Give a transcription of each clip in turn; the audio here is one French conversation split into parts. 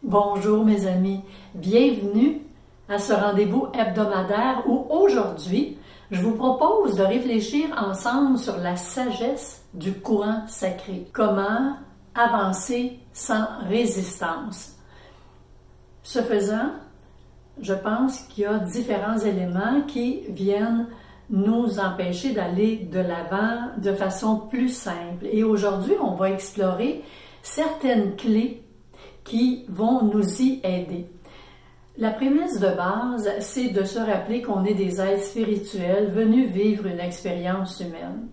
Bonjour mes amis, bienvenue à ce rendez-vous hebdomadaire où aujourd'hui, je vous propose de réfléchir ensemble sur la sagesse du courant sacré. Comment avancer sans résistance. Ce faisant, je pense qu'il y a différents éléments qui viennent nous empêcher d'aller de l'avant de façon plus simple. Et aujourd'hui, on va explorer certaines clés qui vont nous y aider. La prémisse de base, c'est de se rappeler qu'on est des êtres spirituels venus vivre une expérience humaine.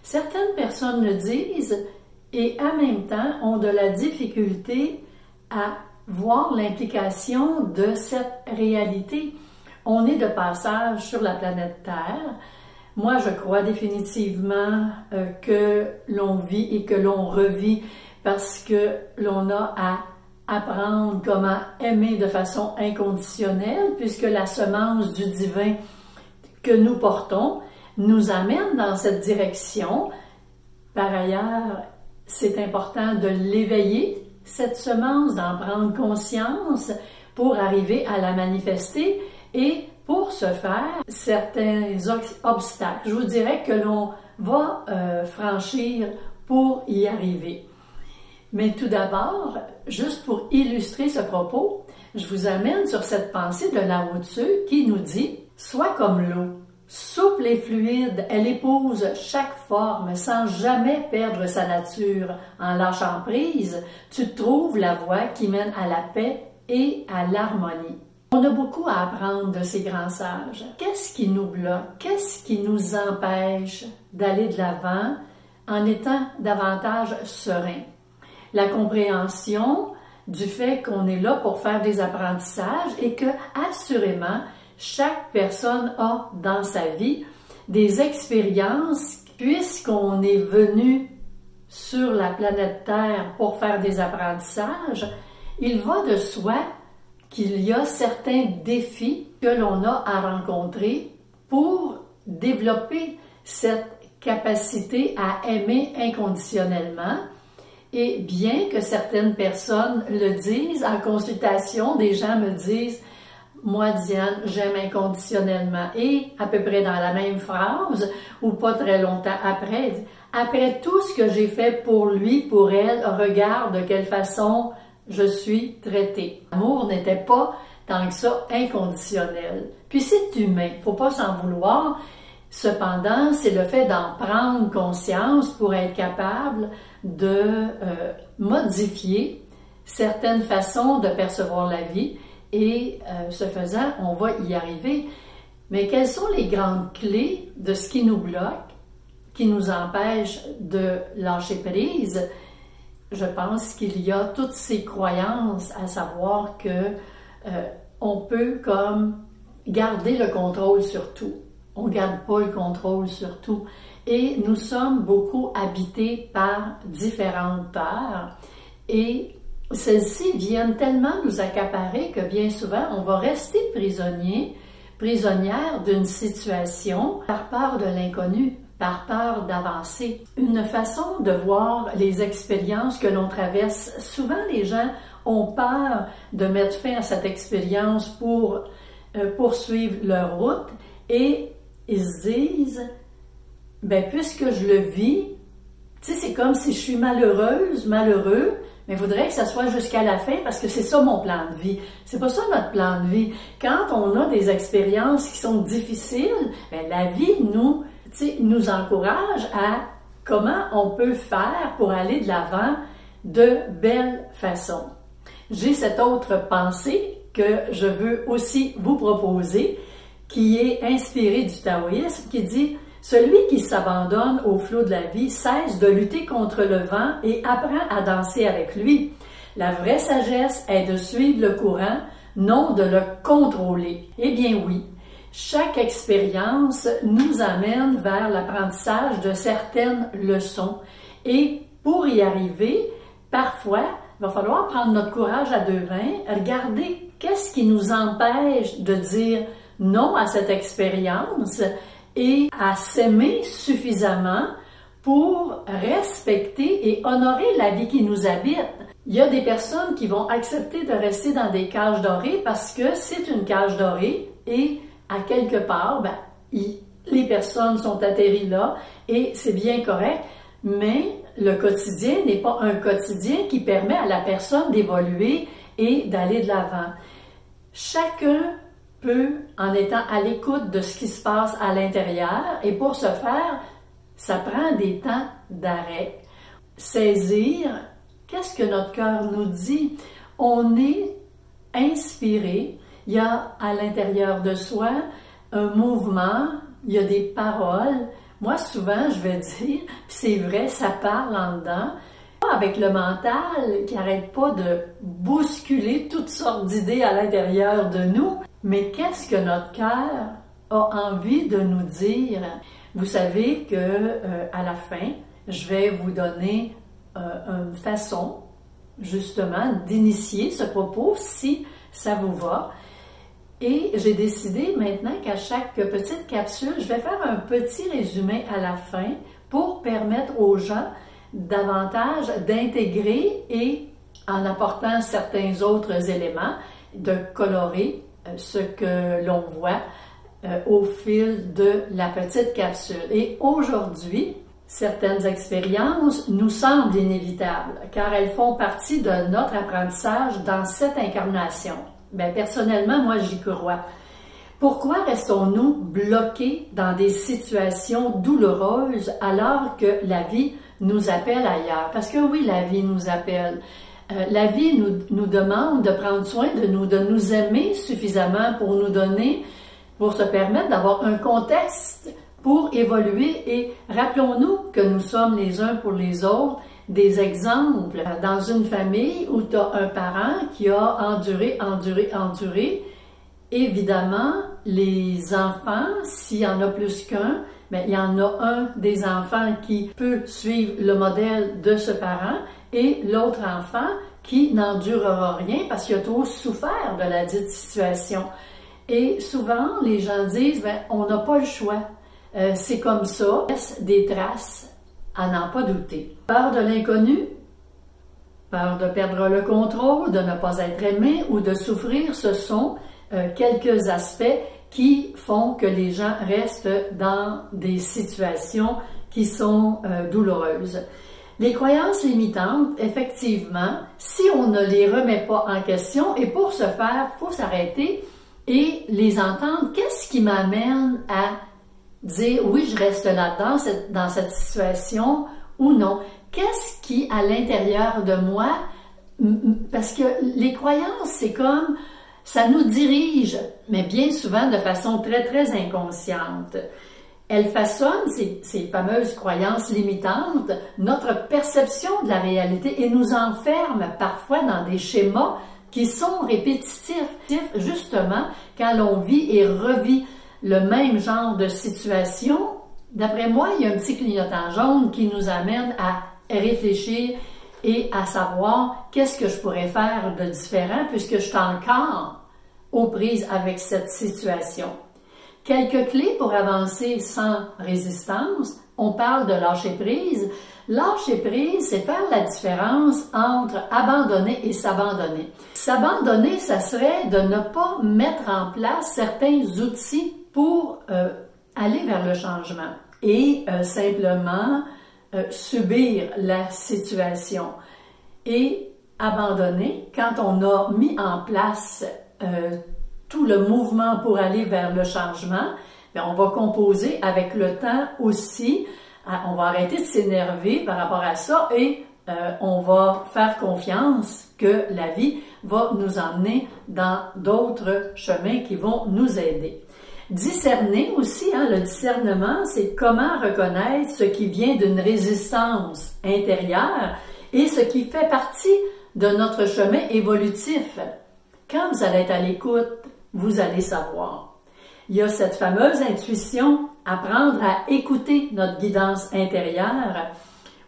Certaines personnes le disent et en même temps ont de la difficulté à voir l'implication de cette réalité. On est de passage sur la planète Terre. Moi, je crois définitivement que l'on vit et que l'on revit parce que l'on a à apprendre comment aimer de façon inconditionnelle, puisque la semence du divin que nous portons nous amène dans cette direction. Par ailleurs, c'est important de l'éveiller, cette semence, d'en prendre conscience pour arriver à la manifester et pour ce faire, certains obstacles, je vous dirais que l'on va franchir pour y arriver. Mais tout d'abord, juste pour illustrer ce propos, je vous amène sur cette pensée de Lao Tzu qui nous dit « Sois comme l'eau, souple et fluide, elle épouse chaque forme sans jamais perdre sa nature. En lâchant prise, tu trouves la voie qui mène à la paix et à l'harmonie. » On a beaucoup à apprendre de ces grands sages. Qu'est-ce qui nous bloque? Qu'est-ce qui nous empêche d'aller de l'avant en étant davantage serein? La compréhension du fait qu'on est là pour faire des apprentissages et que, assurément, chaque personne a dans sa vie des expériences, puisqu'on est venu sur la planète Terre pour faire des apprentissages, il va de soi qu'il y a certains défis que l'on a à rencontrer pour développer cette capacité à aimer inconditionnellement. Et bien que certaines personnes le disent, en consultation, des gens me disent « Moi, Diane, j'aime inconditionnellement. » Et à peu près dans la même phrase, ou pas très longtemps après, « Après tout ce que j'ai fait pour lui, pour elle, regarde de quelle façon je suis traitée. » L'amour n'était pas tant que ça inconditionnel. Puis c'est humain, il ne faut pas s'en vouloir. Cependant, c'est le fait d'en prendre conscience pour être capable de modifier certaines façons de percevoir la vie et ce faisant, on va y arriver. Mais quelles sont les grandes clés de ce qui nous bloque, qui nous empêche de lâcher prise? Je pense qu'il y a toutes ces croyances, à savoir que on peut comme garder le contrôle sur tout. On ne garde pas le contrôle sur tout. Et nous sommes beaucoup habités par différentes peurs. Et celles-ci viennent tellement nous accaparer que bien souvent, on va rester prisonnière d'une situation par peur de l'inconnu, par peur d'avancer. Une façon de voir les expériences que l'on traverse, souvent les gens ont peur de mettre fin à cette expérience pour poursuivre leur route et ils se disent, ben puisque je le vis, tu sais, c'est comme si je suis malheureuse, malheureux, mais il faudrait que ça soit jusqu'à la fin parce que c'est ça mon plan de vie. C'est pas ça notre plan de vie. Quand on a des expériences qui sont difficiles, ben la vie nous encourage à comment on peut faire pour aller de l'avant de belle façon. J'ai cette autre pensée que je veux aussi vous proposer, qui est inspiré du taoïsme, qui dit « Celui qui s'abandonne au flot de la vie cesse de lutter contre le vent et apprend à danser avec lui. La vraie sagesse est de suivre le courant, non de le contrôler. » Eh bien oui, chaque expérience nous amène vers l'apprentissage de certaines leçons. Et pour y arriver, parfois, il va falloir prendre notre courage à deux mains, regarder qu'est-ce qui nous empêche de dire non à cette expérience et à s'aimer suffisamment pour respecter et honorer la vie qui nous habite. Il y a des personnes qui vont accepter de rester dans des cages dorées parce que c'est une cage dorée et à quelque part, les personnes sont atterries là et c'est bien correct, mais le quotidien n'est pas un quotidien qui permet à la personne d'évoluer et d'aller de l'avant. Chacun peut, en étant à l'écoute de ce qui se passe à l'intérieur, et pour ce faire, ça prend des temps d'arrêt. Saisir, qu'est-ce que notre cœur nous dit? On est inspiré, il y a à l'intérieur de soi un mouvement, il y a des paroles. Moi, souvent, je vais dire, puis c'est vrai, ça parle en dedans, avec le mental qui n'arrête pas de bousculer toutes sortes d'idées à l'intérieur de nous. Mais qu'est-ce que notre cœur a envie de nous dire? Vous savez que à la fin, je vais vous donner une façon, justement, d'initier ce propos, si ça vous va. Et j'ai décidé maintenant qu'à chaque petite capsule, je vais faire un petit résumé à la fin pour permettre aux gens davantage d'intégrer et, en apportant certains autres éléments, de colorer ce que l'on voit au fil de la petite capsule. Et aujourd'hui, certaines expériences nous semblent inévitables car elles font partie de notre apprentissage dans cette incarnation. Bien, personnellement, moi, j'y crois. Pourquoi restons-nous bloqués dans des situations douloureuses alors que la vie nous appelle ailleurs? Parce que oui, la vie nous appelle. La vie nous demande de prendre soin de nous aimer suffisamment pour se permettre d'avoir un contexte pour évoluer. Et rappelons-nous que nous sommes les uns pour les autres des exemples. Dans une famille où tu as un parent qui a enduré, évidemment, les enfants, s'il y en a plus qu'un, il y en a un des enfants qui peut suivre le modèle de ce parent et l'autre enfant qui n'endurera rien parce qu'il a trop souffert de la dite situation. Et souvent, les gens disent, on n'a pas le choix. C'est comme ça, des traces à n'en pas douter. Peur de l'inconnu, peur de perdre le contrôle, de ne pas être aimé ou de souffrir, ce sont quelques aspects qui font que les gens restent dans des situations qui sont douloureuses. Les croyances limitantes, effectivement, si on ne les remet pas en question, et pour ce faire, il faut s'arrêter et les entendre. Qu'est-ce qui m'amène à dire oui, je reste là-dedans, dans cette situation ou non? Qu'est-ce qui, à l'intérieur de moi, parce que les croyances, c'est comme, ça nous dirige, mais bien souvent de façon très, très inconsciente. Elles façonnent, ces fameuses croyances limitantes, notre perception de la réalité et nous enferment parfois dans des schémas qui sont répétitifs, justement, quand l'on vit et revit le même genre de situation. D'après moi, il y a un petit clignotant jaune qui nous amène à réfléchir et à savoir qu'est-ce que je pourrais faire de différent puisque je suis encore aux prises avec cette situation. Quelques clés pour avancer sans résistance. On parle de lâcher prise. Lâcher prise, c'est faire la différence entre abandonner et s'abandonner. S'abandonner, ça serait de ne pas mettre en place certains outils pour aller vers le changement et simplement subir la situation. Et abandonner, quand on a mis en place tout le mouvement pour aller vers le changement, on va composer avec le temps aussi. On va arrêter de s'énerver par rapport à ça et on va faire confiance que la vie va nous emmener dans d'autres chemins qui vont nous aider. Discerner aussi, le discernement, c'est comment reconnaître ce qui vient d'une résistance intérieure et ce qui fait partie de notre chemin évolutif. Quand vous allez être à l'écoute, vous allez savoir. Il y a cette fameuse intuition, apprendre à écouter notre guidance intérieure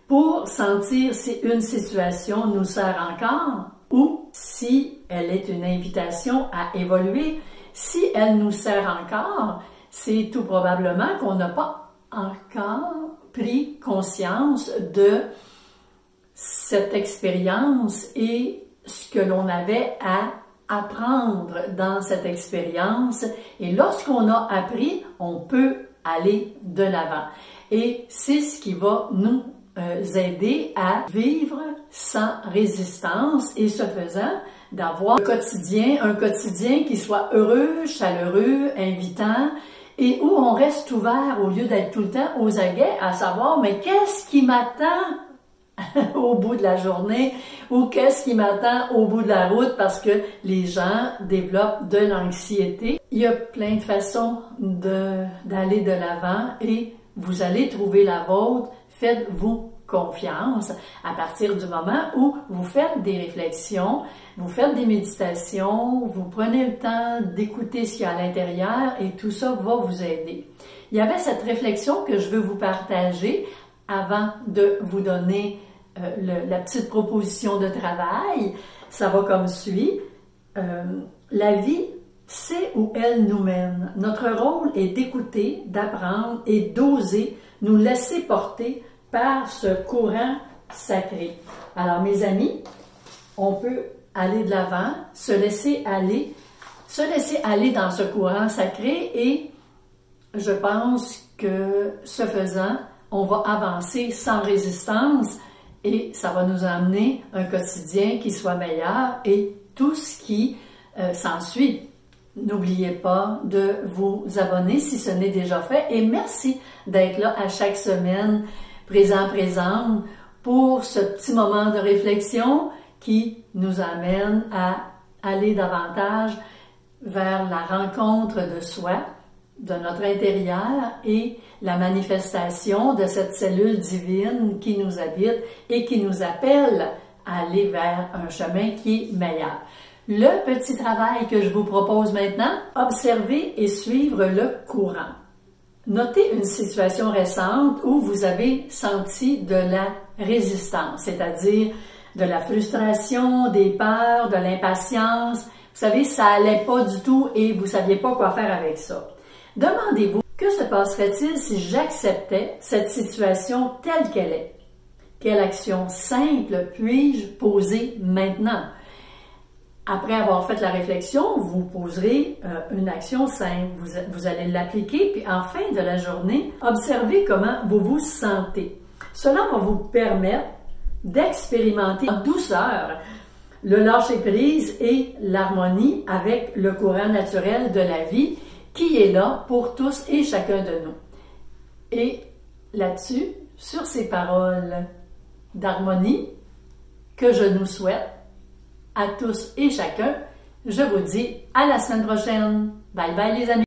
pour sentir si une situation nous sert encore ou si elle est une invitation à évoluer. Si elle nous sert encore, c'est tout probablement qu'on n'a pas encore pris conscience de cette expérience et ce que l'on avait à apprendre dans cette expérience. Et lorsqu'on a appris, on peut aller de l'avant. Et c'est ce qui va nous aider à vivre sans résistance et ce faisant, d'avoir un quotidien qui soit heureux, chaleureux, invitant et où on reste ouvert au lieu d'être tout le temps aux aguets à savoir mais qu'est-ce qui m'attend au bout de la journée ou qu'est-ce qui m'attend au bout de la route parce que les gens développent de l'anxiété. Il y a plein de façons d'aller de l'avant et vous allez trouver la vôtre. Faites-vous confiance à partir du moment où vous faites des réflexions, vous faites des méditations, vous prenez le temps d'écouter ce qu'il y a à l'intérieur et tout ça va vous aider. Il y avait cette réflexion que je veux vous partager avant de vous donner la petite proposition de travail. Ça va comme suit. La vie, c'est où elle nous mène. Notre rôle est d'écouter, d'apprendre et d'oser nous laisser porter par ce courant sacré. Alors, mes amis, on peut aller de l'avant, se laisser aller dans ce courant sacré et je pense que ce faisant, on va avancer sans résistance et ça va nous amener un quotidien qui soit meilleur et tout ce qui s'ensuit. N'oubliez pas de vous abonner si ce n'est déjà fait et merci d'être là à chaque semaine, présente, pour ce petit moment de réflexion qui nous amène à aller davantage vers la rencontre de soi, de notre intérieur et la manifestation de cette cellule divine qui nous habite et qui nous appelle à aller vers un chemin qui est meilleur. Le petit travail que je vous propose maintenant, observer et suivre le courant. Notez une situation récente où vous avez senti de la résistance, c'est-à-dire de la frustration, des peurs, de l'impatience. Vous savez, ça allait pas du tout et vous saviez pas quoi faire avec ça. Demandez-vous, que se passerait-il si j'acceptais cette situation telle qu'elle est? Quelle action simple puis-je poser maintenant? Après avoir fait la réflexion, vous poserez une action simple. Vous allez l'appliquer, puis en fin de la journée, observez comment vous vous sentez. Cela va vous permettre d'expérimenter en douceur le lâcher-prise et l'harmonie avec le courant naturel de la vie qui est là pour tous et chacun de nous. Et là-dessus, sur ces paroles d'harmonie que je nous souhaite, à tous et chacun, je vous dis à la semaine prochaine. Bye bye les amis!